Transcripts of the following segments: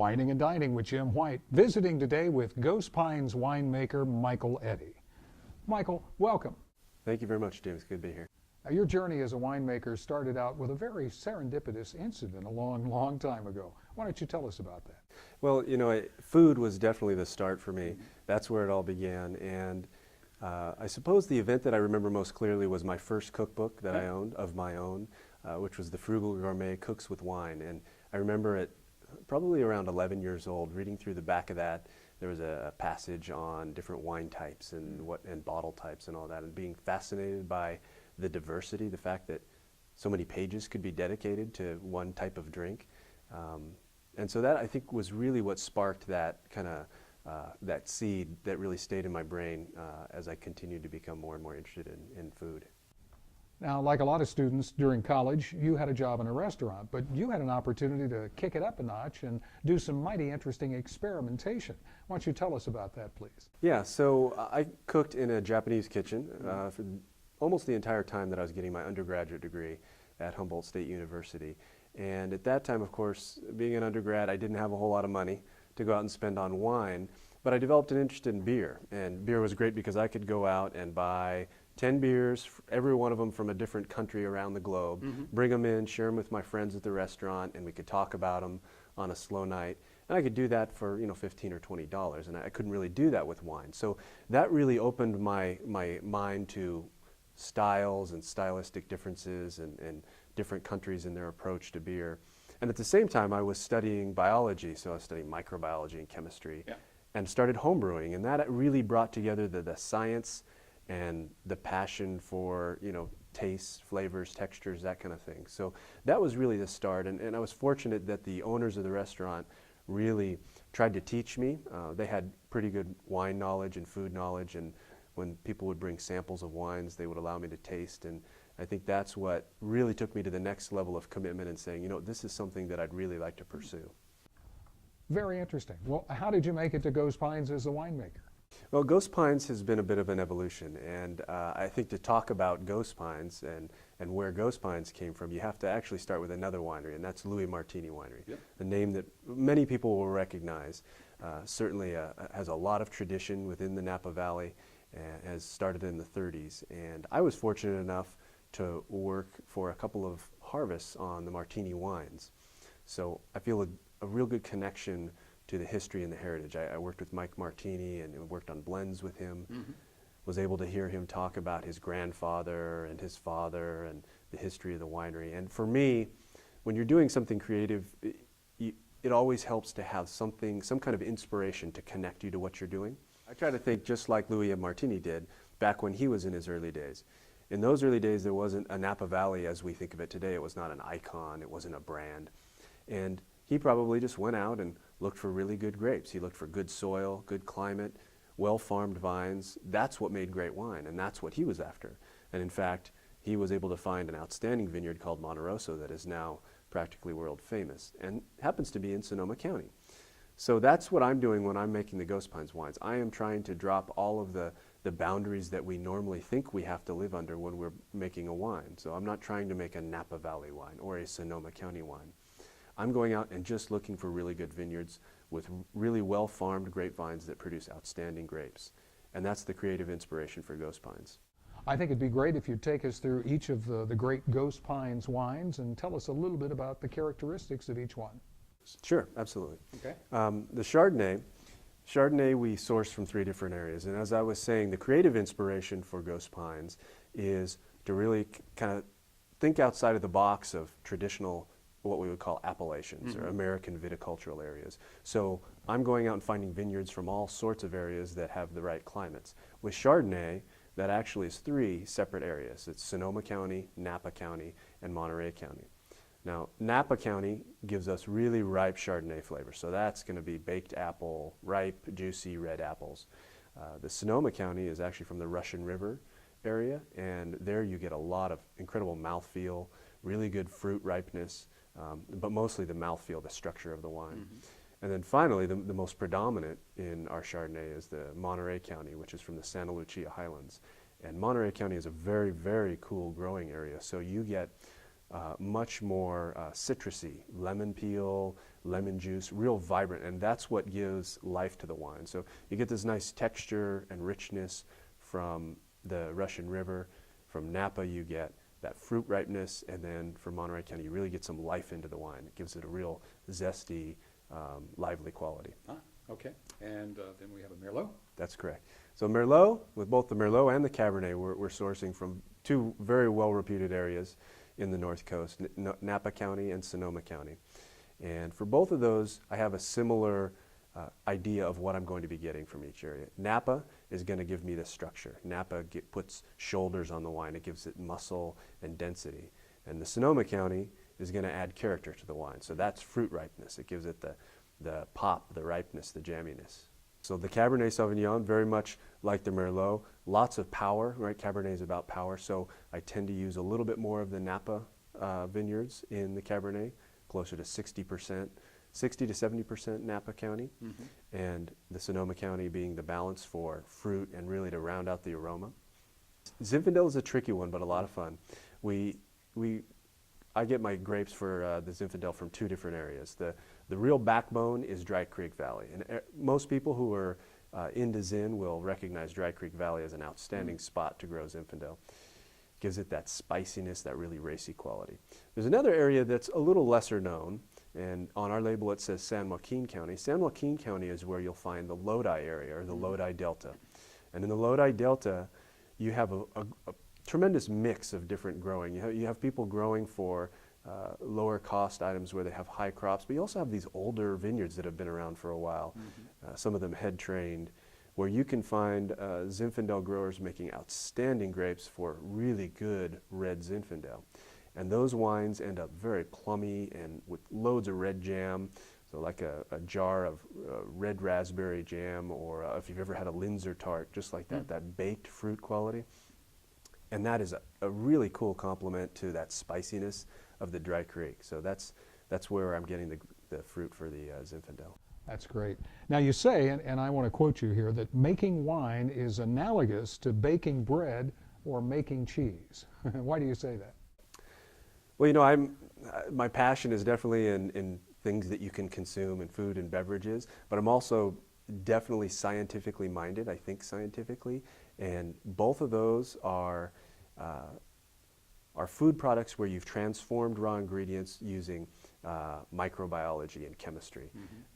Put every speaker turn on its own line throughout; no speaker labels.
Wining and Dining with Jim White, visiting today with Ghost Pines winemaker Michael Eddy. Michael, welcome.
Thank you very much, James. Good to be here.
Now, your journey as a winemaker started out with a very serendipitous incident a long time ago. Why don't you tell us about that?
Well, food was definitely the start for me. That's where it all began. And I suppose the event that I remember most clearly was my first cookbook that I owned of my own, which was The Frugal Gourmet Cooks with Wine. And I remember it probably around 11 years old, reading through the back of that. There was a passage on different wine types and bottle types and all that, and being fascinated by the diversity, the fact that so many pages could be dedicated to one type of drink. And so that, I think, was really what sparked that kind of that seed that really stayed in my brain as I continued to become more and more interested in food.
Now, like a lot of students during college, you had a job in a restaurant, but you had an opportunity to kick it up a notch and do some mighty interesting experimentation. Why don't you tell us about that, please?
Yeah, so I cooked in a Japanese kitchen for almost the entire time that I was getting my undergraduate degree at Humboldt State University. And at that time, of course, being an undergrad, I didn't have a whole lot of money to go out and spend on wine, but I developed an interest in beer. And beer was great because I could go out and buy 10 beers, every one of them from a different country around the globe, bring them in, share them with my friends at the restaurant, and we could talk about them on a slow night. And I could do that for $15 or $20, and I couldn't really do that with wine. So that really opened my mind to styles and stylistic differences and different countries in their approach to beer. And at the same time, I was studying biology, so I was studying microbiology and chemistry, and started homebrewing, and that really brought together the science and the passion for, tastes, flavors, textures, that kind of thing. So that was really the start, and I was fortunate that the owners of the restaurant really tried to teach me. They had pretty good wine knowledge and food knowledge, and when people would bring samples of wines, they would allow me to taste, and I think that's what really took me to the next level of commitment and saying, this is something that I'd really like to pursue.
Very interesting. Well, how did you make it to Ghost Pines as a winemaker?
Well, Ghost Pines has been a bit of an evolution, and I think to talk about Ghost Pines and where Ghost Pines came from, you have to actually start with another winery, and that's Martini Winery, a name that many people will recognize. Certainly has a lot of tradition within the Napa Valley, has started in the 30s, and I was fortunate enough to work for a couple of harvests on the Martini wines. So I feel a real good connection to the history and the heritage. I worked with Mike Martini and worked on blends with him, was able to hear him talk about his grandfather and his father and the history of the winery. And for me, when you're doing something creative, it always helps to have some kind of inspiration to connect you to what you're doing. I try to think just like Louis Martini did back when he was in his early days. In those early days, there wasn't a Napa Valley as we think of it today. It was not an icon, it wasn't a brand. And he probably just went out and looked for really good grapes. He looked for good soil, good climate, well-farmed vines. That's what made great wine, and that's what he was after. And in fact, he was able to find an outstanding vineyard called Monte Rosso that is now practically world famous and happens to be in Sonoma County. So that's what I'm doing when I'm making the Ghost Pines wines. I am trying to drop all of the boundaries that we normally think we have to live under when we're making a wine. So I'm not trying to make a Napa Valley wine or a Sonoma County wine. I'm going out and just looking for really good vineyards with really well-farmed grapevines that produce outstanding grapes. And that's the creative inspiration for Ghost Pines.
I think it'd be great if you'd take us through each of the great Ghost Pines wines and tell us a little bit about the characteristics of each one.
Sure, absolutely.
Okay.
The Chardonnay we source from 3 different areas. And as I was saying, the creative inspiration for Ghost Pines is to really kind of think outside of the box of traditional what we would call appellations or American viticultural areas. So I'm going out and finding vineyards from all sorts of areas that have the right climates. With Chardonnay, that actually is 3 separate areas. It's Sonoma County, Napa County, and Monterey County. Now, Napa County gives us really ripe Chardonnay flavor. So that's going to be baked apple, ripe, juicy red apples. The Sonoma County is actually from the Russian River area, and there you get a lot of incredible mouthfeel, really good fruit ripeness, but mostly the mouthfeel, the structure of the wine. And then finally, the most predominant in our Chardonnay is the Monterey County, which is from the Santa Lucia Highlands. And Monterey County is a very, very cool growing area. So you get much more citrusy, lemon peel, lemon juice, real vibrant, and that's what gives life to the wine. So you get this nice texture and richness from the Russian River. From Napa you get that fruit ripeness, and then from Monterey County you really get some life into the wine. It gives it a real zesty, lively quality.
Ah, okay. And then we have a Merlot.
That's correct. So Merlot, with both the Merlot and the Cabernet, we're sourcing from two very well-reputed areas in the North Coast, Napa County and Sonoma County. And for both of those, I have a similar idea of what I'm going to be getting from each area. Napa is going to give me the structure. Napa puts shoulders on the wine. It gives it muscle and density. And the Sonoma County is going to add character to the wine. So that's fruit ripeness. It gives it the pop, the ripeness, the jamminess. So the Cabernet Sauvignon, very much like the Merlot, lots of power, right? Cabernet is about power, so I tend to use a little bit more of the Napa vineyards in the Cabernet, closer to 60%, 60 to 70% Napa County, and the Sonoma County being the balance for fruit and really to round out the aroma. Zinfandel is a tricky one, but a lot of fun. I get my grapes for the Zinfandel from two different areas. The real backbone is Dry Creek Valley, and most people who are into Zin will recognize Dry Creek Valley as an outstanding spot to grow Zinfandel. Gives it that spiciness, that really racy quality. There's another area that's a little lesser known, and on our label it says San Joaquin County. San Joaquin County is where you'll find the Lodi area, or the Lodi Delta. And in the Lodi Delta, you have a tremendous mix of different growing. You have people growing for lower cost items where they have high crops, but you also have these older vineyards that have been around for a while, some of them head trained, where you can find Zinfandel growers making outstanding grapes for really good red Zinfandel. And those wines end up very plummy and with loads of red jam, so like a jar of red raspberry jam, or if you've ever had a Linzer tart, just like that, that baked fruit quality. And that is a really cool complement to that spiciness of the Dry Creek. So that's where I'm getting the fruit for the Zinfandel.
That's great. Now you say, and I want to quote you here, that making wine is analogous to baking bread or making cheese. Why do you say that?
Well, you know, my passion is definitely in things that you can consume in food and beverages, but I'm also definitely scientifically minded. I think scientifically, and both of those are food products where you've transformed raw ingredients using microbiology and chemistry,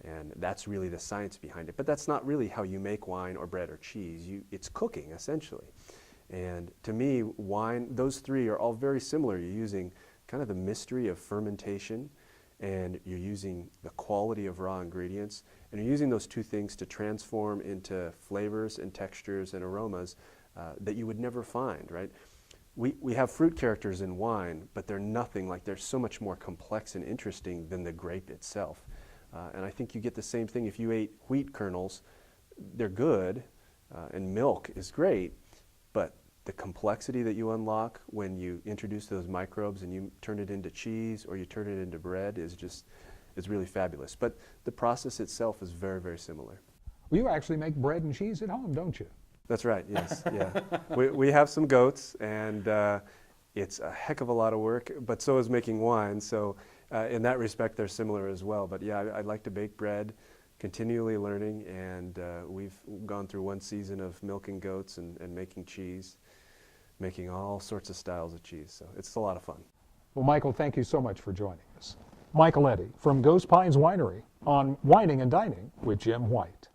and that's really the science behind it. But that's not really how you make wine or bread or cheese. It's cooking, essentially. And to me, wine, those three are all very similar. You're using kind of the mystery of fermentation, and you're using the quality of raw ingredients, and you're using those two things to transform into flavors and textures and aromas that you would never find, right? We have fruit characters in wine, but they're nothing like, they're so much more complex and interesting than the grape itself. And I think you get the same thing if you ate wheat kernels. They're good, and milk is great, but the complexity that you unlock when you introduce those microbes and you turn it into cheese or you turn it into bread is really fabulous. But the process itself is very, very similar.
Well, you actually make bread and cheese at home, don't you?
That's right, yes. Yeah. We have some goats, and it's a heck of a lot of work, but so is making wine. So in that respect, they're similar as well. But yeah, I like to bake bread, continually learning, and we've gone through one season of milking goats and making cheese, making all sorts of styles of cheese. So it's a lot of fun.
Well, Michael, thank you so much for joining us. Michael Eddy from Pines Winery on Wining and Dining with Jim White.